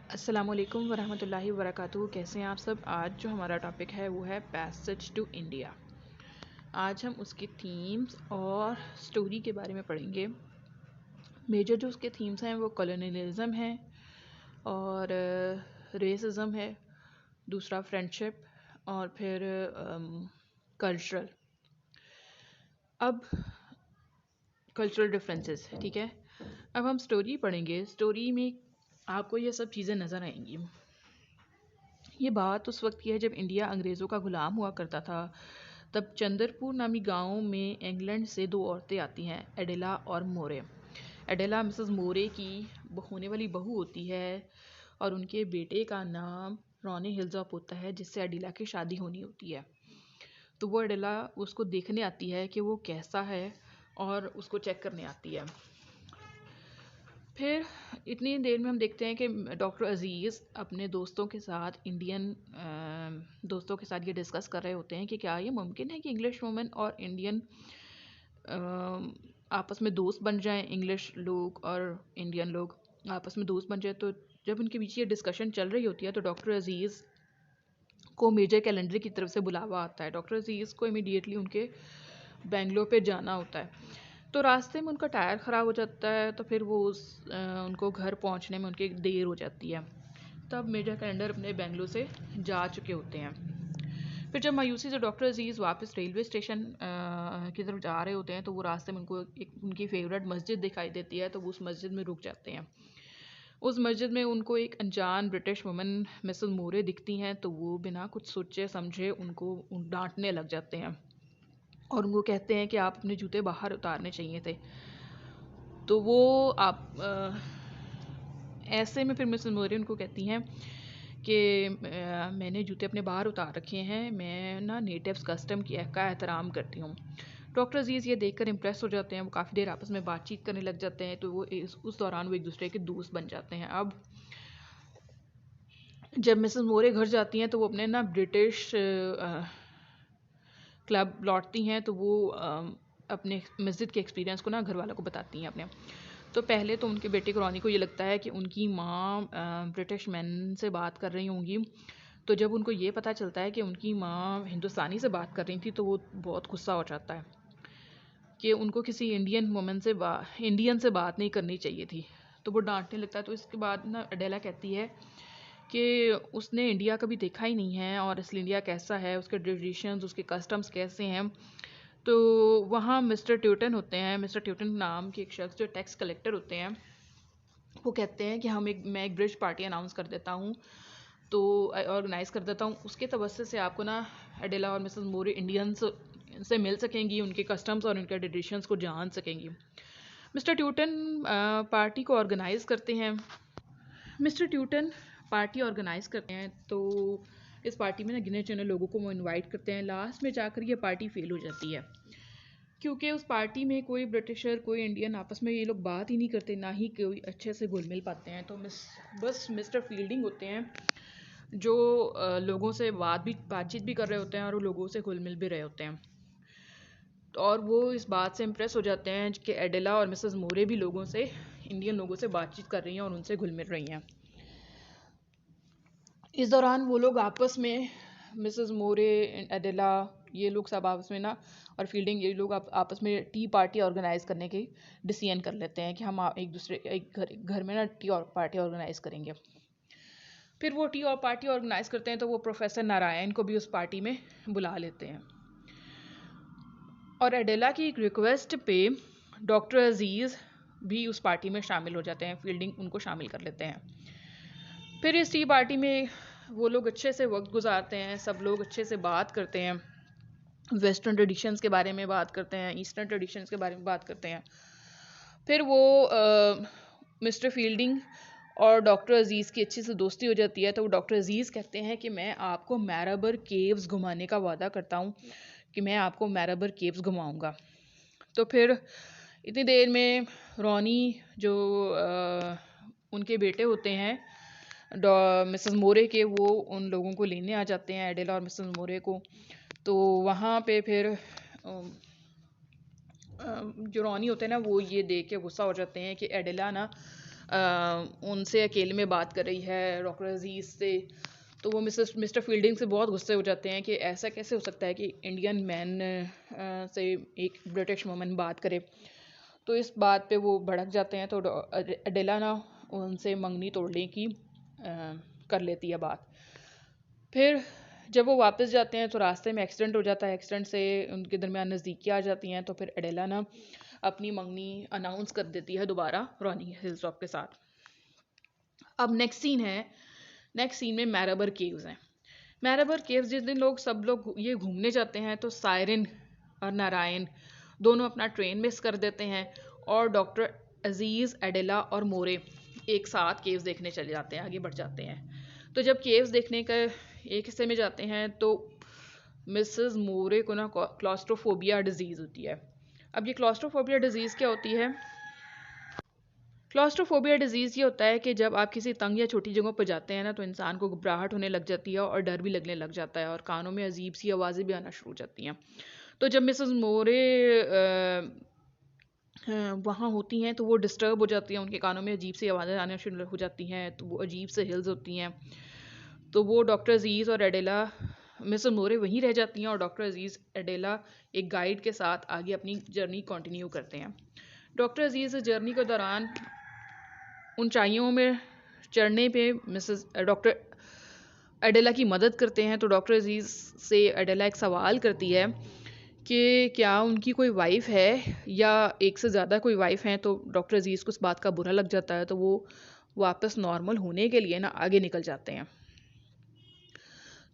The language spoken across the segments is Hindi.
अस्सलामुअलैकुम वरहमतुल्लाहि वबरकातुहू। कैसे हैं आप सब। आज जो हमारा टॉपिक है वो है पैसेज टू इंडिया। आज हम उसके थीम्स और स्टोरी के बारे में पढ़ेंगे। मेजर जो उसके थीम्स हैं वो कॉलोनियलिज्म है और रेसिज्म है, दूसरा फ्रेंडशिप और फिर कल्चरल। अब कल्चरल डिफरेंसेस, ठीक है। अब हम स्टोरी पढ़ेंगे। स्टोरी में आपको ये सब चीज़ें नज़र आएंगी। ये बात उस वक्त की है जब इंडिया अंग्रेज़ों का ग़ुलाम हुआ करता था। तब चंद्रपुर नामी गांव में इंग्लैंड से दो औरतें आती हैं, एडेला और मोरे। एडेला मिसेस मोरे की होने वाली बहू होती है और उनके बेटे का नाम रॉनी हिल्सऑप होता है, जिससे एडेला की शादी होनी होती है। तो वो एडेला उसको देखने आती है कि वो कैसा है और उसको चेक करने आती है। फिर इतनी देर में हम देखते हैं कि डॉक्टर अज़ीज़ अपने दोस्तों के साथ दोस्तों के साथ ये डिस्कस कर रहे होते हैं कि क्या ये मुमकिन है कि इंग्लिश वुमेन और इंडियन आपस में दोस्त बन जाएं। इंग्लिश लोग और इंडियन लोग आपस में दोस्त बन जाए। तो जब उनके बीच ये डिस्कशन चल रही होती है तो डॉक्टर अज़ीज़ को मेजर कैलेंडर की तरफ से बुलावा आता है। डॉक्टर अज़ीज़ को इमीडिएटली उनके बेंगलोर पे जाना होता है। तो रास्ते में उनका टायर ख़राब हो जाता है, तो फिर वो उनको घर पहुंचने में उनकी देर हो जाती है। तब मेजर कैलेंडर अपने बेंगलोर से जा चुके होते हैं। फिर जब मायूसी से डॉक्टर अजीज़ वापस रेलवे स्टेशन की तरफ जा रहे होते हैं तो वो रास्ते में उनको एक उनकी फेवरेट मस्जिद दिखाई देती है। तो वो उस मस्जिद में रुक जाते हैं। उस मस्जिद में उनको एक अनजान ब्रिटिश वुमन मिसेस मोरे दिखती हैं। तो वो बिना कुछ सोचे समझे उनको डांटने लग जाते हैं और उनको कहते हैं कि आप अपने जूते बाहर उतारने चाहिए थे। तो वो ऐसे में फिर मिसेस मोरे उनको कहती हैं कि मैंने जूते अपने बाहर उतार रखे हैं, मैं ना नेटिव्स कस्टम का एहतराम करती हूँ। डॉक्टर अजीज़ ये देखकर इम्प्रेस हो जाते हैं। वो काफ़ी देर आपस में बातचीत करने लग जाते हैं। तो वो उस दौरान वो एक दूसरे के दोस्त बन जाते हैं। अब जब मिसेस मोरे घर जाती हैं तो वो अपने ना ब्रिटिश क्लब लौटती हैं। तो वो अपने मस्जिद के एक्सपीरियंस को ना घर वालों को बताती हैं अपने। तो पहले तो उनके बेटे को रॉनी को ये लगता है कि उनकी माँ ब्रिटिश मैन से बात कर रही होंगी। तो जब उनको ये पता चलता है कि उनकी माँ हिंदुस्तानी से बात कर रही थी तो वो बहुत गुस्सा हो जाता है कि उनको किसी इंडियन से बात नहीं करनी चाहिए थी। तो वो डांटने लगता है। तो इसके बाद ना अडेला कहती है कि उसने इंडिया कभी देखा ही नहीं है और इसलिए इंडिया कैसा है, उसके ट्रेडिशंस, उसके कस्टम्स कैसे हैं। तो वहाँ मिस्टर ट्यूटन होते हैं, मिस्टर ट्यूटन नाम के एक शख्स जो टैक्स कलेक्टर होते हैं, वो कहते हैं कि मैं एक ब्रिज पार्टी अनाउंस कर देता हूँ, तो ऑर्गेनाइज़ कर देता हूँ। उसके तवस्सुत से आपको ना एडेला और मिसेस मोरे इंडियंस से मिल सकेंगी, उनके कस्टम्स और उनके ट्रेडिशंस को जान सकेंगी। मिस्टर ट्यूटन पार्टी को ऑर्गेनाइज़ करते हैं। मिस्टर ट्यूटन पार्टी ऑर्गेनाइज़ करते हैं। तो इस पार्टी में ना गिने चुने लोगों को वो इनवाइट करते हैं। लास्ट में जाकर ये पार्टी फेल हो जाती है क्योंकि उस पार्टी में कोई ब्रिटिशर कोई इंडियन आपस में ये लोग बात ही नहीं करते, ना ही कोई अच्छे से घुल मिल पाते हैं। तो बस मिस्टर फील्डिंग होते हैं जो लोगों से बातचीत भी कर रहे होते हैं और वो लोगों से घुल मिल भी रहे होते हैं। और वो इस बात से इम्प्रेस हो जाते हैं कि एडेला और मिसेस मोरे भी इंडियन लोगों से बातचीत कर रही हैं और उनसे घुल मिल रही हैं। इस दौरान वो लोग आपस में मिसेस मोरे, एडेला, ये लोग सब आपस में ना और फील्डिंग, ये लोग आपस में टी पार्टी ऑर्गेनाइज़ करने की डिसीजन कर लेते हैं कि हम एक घर में ना टी और पार्टी ऑर्गेनाइज़ करेंगे। फिर वो टी और पार्टी ऑर्गेनाइज़ करते हैं तो वो प्रोफेसर नारायण को भी उस पार्टी में बुला लेते हैं। और एडेला की एक रिक्वेस्ट पे डॉक्टर अजीज़ भी उस पार्टी में शामिल हो जाते हैं। फील्डिंग उनको शामिल कर लेते हैं। फिर इस टी पार्टी में वो लोग अच्छे से वक्त गुजारते हैं। सब लोग अच्छे से बात करते हैं, वेस्टर्न ट्रेडिशंस के बारे में बात करते हैं, ईस्टर्न ट्रेडिशंस के बारे में बात करते हैं। फिर वो मिस्टर फील्डिंग और डॉक्टर अजीज़ की अच्छी से दोस्ती हो जाती है। तो वो डॉक्टर अजीज़ कहते हैं कि मैं आपको मैराबर केव्स घुमाने का वादा करता हूँ कि मैं आपको मैराबर केव्स घुमाऊँगा। तो फिर इतनी देर में रॉनी जो उनके बेटे होते हैं मिसेस मोरे के, वो उन लोगों को लेने आ जाते हैं, एडेला और मिसेस मोरे को। तो वहाँ पे फिर जो रॉनी होते हैं ना, वो ये देख के गुस्सा हो जाते हैं कि एडेला ना उनसे अकेले में बात कर रही है डॉक्टर अजीज़ से, तो वो मिस्टर फील्डिंग से बहुत गुस्से हो जाते हैं कि ऐसा कैसे हो सकता है कि इंडियन मैन से एक ब्रिटिश वुमन बात करे। तो इस बात पे वो भड़क जाते हैं। तो एडेला ना उनसे मंगनी तोड़ने की कर लेती है बात। फिर जब वो वापस जाते हैं तो रास्ते में एक्सीडेंट हो जाता है। एक्सीडेंट से उनके दरमियान नज़दीकी आ जाती हैं। तो फिर एडेला ना अपनी मंगनी अनाउंस कर देती है दोबारा रॉनी हिल्सडॉप के साथ। अब नेक्स्ट सीन में मैराबर केव्स हैं। मैराबर केव्स जिस दिन सब लोग ये घूमने जाते हैं तो सायरन और नारायण दोनों अपना ट्रेन मिस कर देते हैं और डॉक्टर अजीज़, एडेला और मोरे एक साथ केव्स देखने चले जाते हैं, आगे बढ़ जाते हैं। तो जब केव्स देखने का एक हिस्से में जाते हैं तो मिसेस मोरे को ना क्लॉस्ट्रोफोबिया डिजीज़ होती है। अब ये क्लॉस्ट्रोफोबिया डिजीज़ क्या होती है? क्लॉस्ट्रोफोबिया डिजीज़ ये होता है कि जब आप किसी तंग या छोटी जगहों पर जाते हैं ना तो इंसान को घबराहट होने लग जाती है और डर भी लगने लग जाता है और कानों में अजीब सी आवाज़ें भी आना शुरू हो जाती हैं। तो जब मिसेस मोरे वहाँ होती हैं तो वो डिस्टर्ब हो जाती हैं, उनके कानों में अजीब सी आवाज़ें आना शुरू हो जाती हैं, तो वो अजीब से हिल्स होती हैं। तो वो डॉक्टर अजीज़ और एडेला, मिसेस मोरे वहीं रह जाती हैं और डॉक्टर अजीज़, एडेला एक गाइड के साथ आगे अपनी जर्नी कंटिन्यू करते हैं। डॉक्टर अजीज़ जर्नी के दौरान ऊंचाइयों में चढ़ने पे मिसेस डॉक्टर एडेला की मदद करते हैं। तो डॉक्टर अजीज़ से एडेला एक सवाल करती है कि क्या उनकी कोई वाइफ है या एक से ज़्यादा कोई वाइफ हैं। तो डॉक्टर अजीज़ को इस बात का बुरा लग जाता है, तो वो वापस नॉर्मल होने के लिए ना आगे निकल जाते हैं।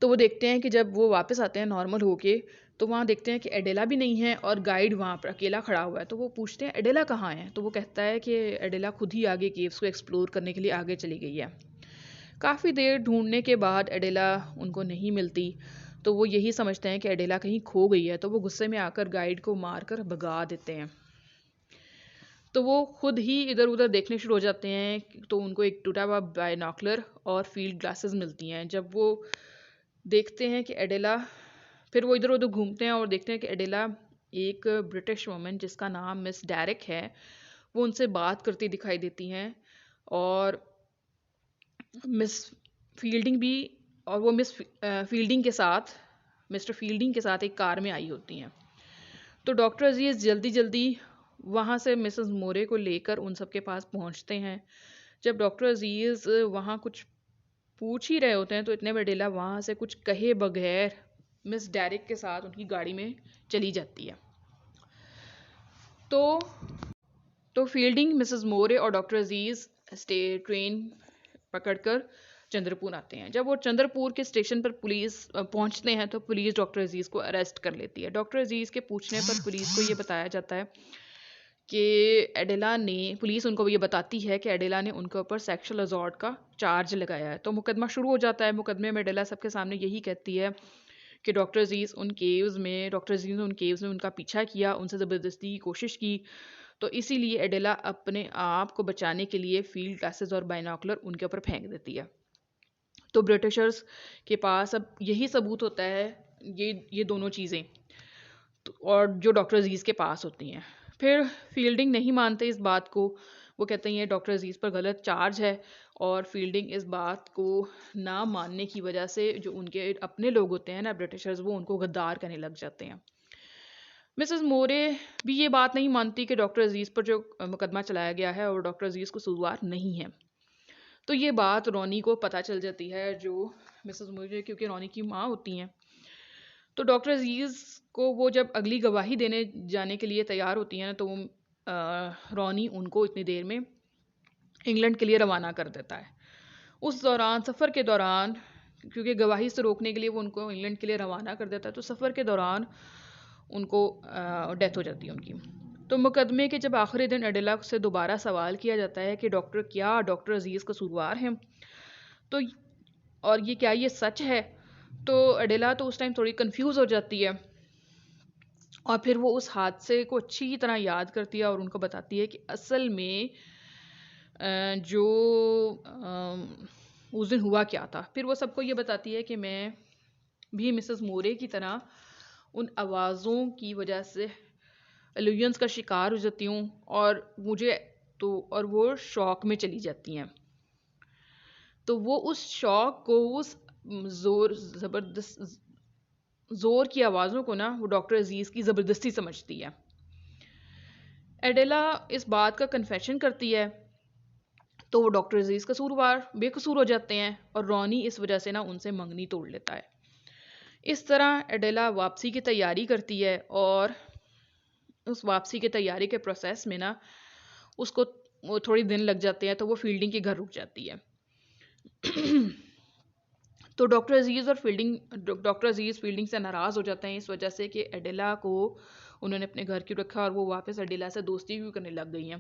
तो वो देखते हैं कि जब वो वापस आते हैं नॉर्मल होके तो वहाँ देखते हैं कि एडेला भी नहीं है और गाइड वहाँ पर अकेला खड़ा हुआ है। तो वो पूछते हैं एडेला कहाँ है? तो वो कहता है कि एडेला खुद ही आगे केव्स को एक्सप्लोर करने के लिए आगे चली गई है। काफ़ी देर ढूंढने के बाद एडेला उनको नहीं मिलती, तो वो यही समझते हैं कि एडेला कहीं खो गई है। तो वो गुस्से में आकर गाइड को मारकर भगा देते हैं। तो वो खुद ही इधर उधर देखने शुरू हो जाते हैं। तो उनको एक टूटा हुआ बायनॉकुलर और फील्ड ग्लासेस मिलती हैं। जब वो देखते हैं कि एडेला, फिर वो इधर उधर घूमते हैं और देखते हैं कि एडेला एक ब्रिटिश वुमन जिसका नाम मिस डेरिक है वो उनसे बात करती दिखाई देती हैं और मिस फील्डिंग भी, और वो मिस फील्डिंग के साथ मिस्टर फील्डिंग के साथ एक कार में आई होती हैं। तो डॉक्टर अजीज़ जल्दी जल्दी वहाँ से मिसेस मोरे को लेकर उन सब के पास पहुँचते हैं। जब डॉक्टर अजीज़ वहाँ कुछ पूछ ही रहे होते हैं तो इतने में एडेला वहाँ से कुछ कहे बगैर मिस डेरिक के साथ उनकी गाड़ी में चली जाती है। तो फील्डिंग, मिसेस मोरे और डॉक्टर अजीज़ ट्रेन पकड़कर चंद्रपुर आते हैं। जब वो चंद्रपुर के स्टेशन पर पुलिस पहुंचते हैं तो पुलिस डॉक्टर अजीज़ को अरेस्ट कर लेती है। डॉक्टर अजीज़ के पूछने पर पुलिस को ये बताया जाता है कि पुलिस उनको ये बताती है कि एडेला ने उनके ऊपर सेक्सुअल असॉल्ट का चार्ज लगाया है। तो मुकदमा शुरू हो जाता है। मुकदमे में एडेला सबके सामने यही कहती है कि डॉक्टर अजीज़ ने उन केव्स में उनका पीछा किया, उनसे ज़बरदस्ती की कोशिश की। तो इसीलिए एडेला अपने आप को बचाने के लिए फील्ड ग्लासेस और बायनॉकुलर उनके ऊपर फेंक देती है। तो ब्रिटिशर्स के पास अब यही सबूत होता है, ये दोनों चीज़ें, और जो डॉक्टर अजीज़ के पास होती हैं। फिर फील्डिंग नहीं मानते इस बात को। वो कहते हैं ये डॉक्टर अजीज़ पर गलत चार्ज है और फील्डिंग इस बात को ना मानने की वजह से जो उनके अपने लोग होते हैं ना ब्रिटिशर्स, वो उनको गद्दार कहने लग जाते हैं। मिसेस मोरे भी ये बात नहीं मानती कि डॉक्टर अजीज़ पर जो मुकदमा चलाया गया है और डॉक्टर अजीज़ को कसूरवार नहीं है। तो ये बात रोनी को पता चल जाती है, जो मिसेस मोरे क्योंकि रोनी की माँ होती हैं। तो डॉक्टर अजीज़ को वो जब अगली गवाही देने जाने के लिए तैयार होती हैं ना तो रोनी उनको इतनी देर में इंग्लैंड के लिए रवाना कर देता है। उस दौरान सफ़र के दौरान, क्योंकि गवाही से रोकने के लिए वो उनको इंग्लैंड के लिए रवाना कर देता है, तो सफ़र के दौरान उनको डेथ हो जाती है उनकी। तो मुकदमे के जब आखिरी दिन एडेला से दोबारा सवाल किया जाता है कि डॉक्टर अजीज़ कसूरवार हैं, तो और क्या ये सच है? तो एडेला तो उस टाइम थोड़ी कंफ्यूज हो जाती है और फिर वो उस हादसे को अच्छी तरह याद करती है और उनको बताती है कि असल में जो उस दिन हुआ क्या था। फिर वो सबको ये बताती है कि मैं भी मिसेस मोरे की तरह उन आवाज़ों की वजह से इल्यूजन्स का शिकार हो जाती हूँ और मुझे तो और वो शॉक में चली जाती हैं। तो वो उस शॉक को, उस ज़बरदस्त ज़ोर की आवाज़ों को ना वो डॉक्टर अजीज़ की ज़बरदस्ती समझती है। एडेला इस बात का कन्फेशन करती है तो वो डॉक्टर अजीज़ कसूरवार बेकसूर हो जाते हैं और रॉनी इस वजह से ना उनसे मंगनी तोड़ लेता है। इस तरह एडेला वापसी की तैयारी करती है और उस वापसी की तैयारी के प्रोसेस में ना उसको वो थोड़ी दिन लग जाते हैं, तो वो फील्डिंग के घर रुक जाती है। तो डॉक्टर अजीज़ फील्डिंग से नाराज़ हो जाते हैं इस वजह से कि एडेला को उन्होंने अपने घर क्यों रखा और वो वापस एडेला से दोस्ती क्यों करने लग गई हैं।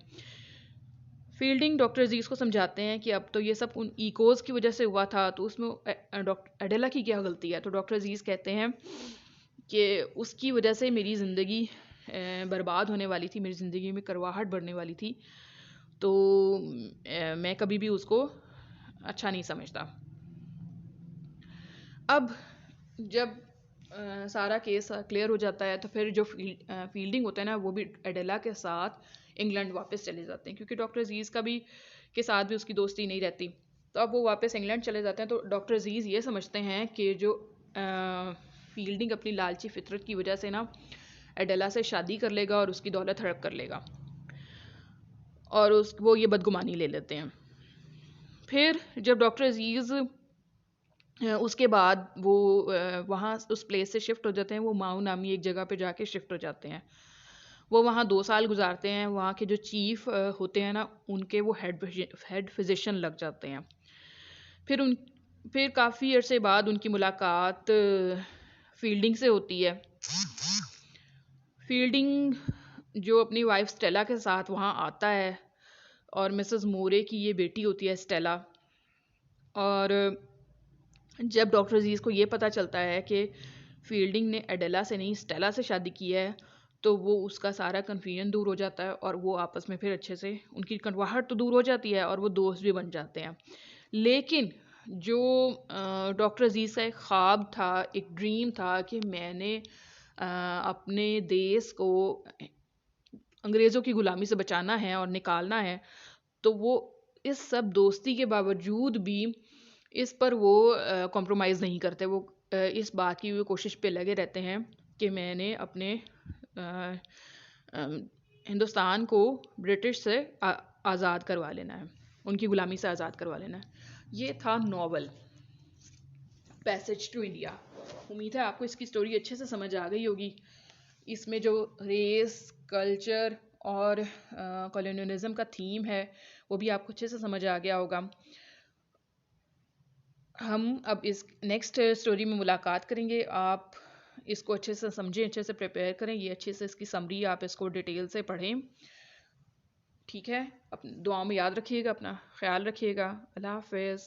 फील्डिंग डॉक्टर अजीज़ को समझाते हैं कि अब तो ये सब उन इकोज़ की वजह से हुआ था, तो उसमें डॉक्टर एडेला की क्या गलती है। तो डॉक्टर अजीज़ कहते हैं कि उसकी वजह से मेरी ज़िंदगी बर्बाद होने वाली थी, मेरी ज़िंदगी में करवाहट बढ़ने वाली थी, तो मैं कभी भी उसको अच्छा नहीं समझता। अब जब सारा केस क्लियर हो जाता है तो फिर जो फील्डिंग होता है ना वो भी एडेला के साथ इंग्लैंड वापस चले जाते हैं, क्योंकि डॉक्टर अजीज़ का भी के साथ भी उसकी दोस्ती नहीं रहती। तो अब वो वापस इंग्लैंड चले जाते हैं। तो डॉक्टर अजीज़ ये समझते हैं कि जो फील्डिंग अपनी लालची फितरत की वजह से ना एडेला से शादी कर लेगा और उसकी दौलत हड़प कर लेगा, और वो ये बदगुमानी ले लेते हैं। फिर जब डॉक्टर अजीज़ उसके बाद वो वहाँ उस प्लेस से शिफ्ट हो जाते हैं, वो माऊ नामी एक जगह पे जाके शिफ्ट हो जाते हैं। वो वहाँ 2 साल गुजारते हैं। वहाँ के जो चीफ होते हैं ना उनके वो हेड फिजिशियन लग जाते हैं। फिर काफ़ी अरसे बाद उनकी मुलाकात फील्डिंग से होती है। फील्डिंग जो अपनी वाइफ स्टेला के साथ वहाँ आता है, और मिसेस मोरे की ये बेटी होती है स्टेला। और जब डॉक्टर अजीज़ को ये पता चलता है कि फील्डिंग ने एडेला से नहीं स्टेला से शादी की है, तो वो उसका सारा कन्फ्यूजन दूर हो जाता है और वो आपस में फिर अच्छे से उनकी कड़वाहट तो दूर हो जाती है और वो दोस्त भी बन जाते हैं। लेकिन जो डॉक्टर अजीज़ का एक ख्वाब था, एक ड्रीम था कि मैंने अपने देश को अंग्रेज़ों की ग़ुलामी से बचाना है और निकालना है, तो वो इस सब दोस्ती के बावजूद भी इस पर वो कॉम्प्रोमाइज़ नहीं करते। वो इस बात की वो कोशिश पे लगे रहते हैं कि मैंने अपने हिंदुस्तान को ब्रिटिश से आज़ाद करवा लेना है, उनकी ग़ुलामी से आज़ाद करवा लेना है। ये था नॉवल पैसेज टू इंडिया। उम्मीद है आपको इसकी स्टोरी अच्छे से समझ आ गई होगी। इसमें जो रेस, कल्चर और कॉलोनियलिज्म का थीम है वो भी आपको अच्छे से समझ आ गया होगा। हम अब इस नेक्स्ट स्टोरी में मुलाकात करेंगे। आप इसको अच्छे से समझें, अच्छे से प्रिपेयर करें, ये अच्छे से इसकी समरी आप इसको डिटेल से पढ़ें। ठीक है, अपनी दुआओं में याद रखिएगा, अपना ख्याल रखिएगा। अल्लाह हाफ़िज़।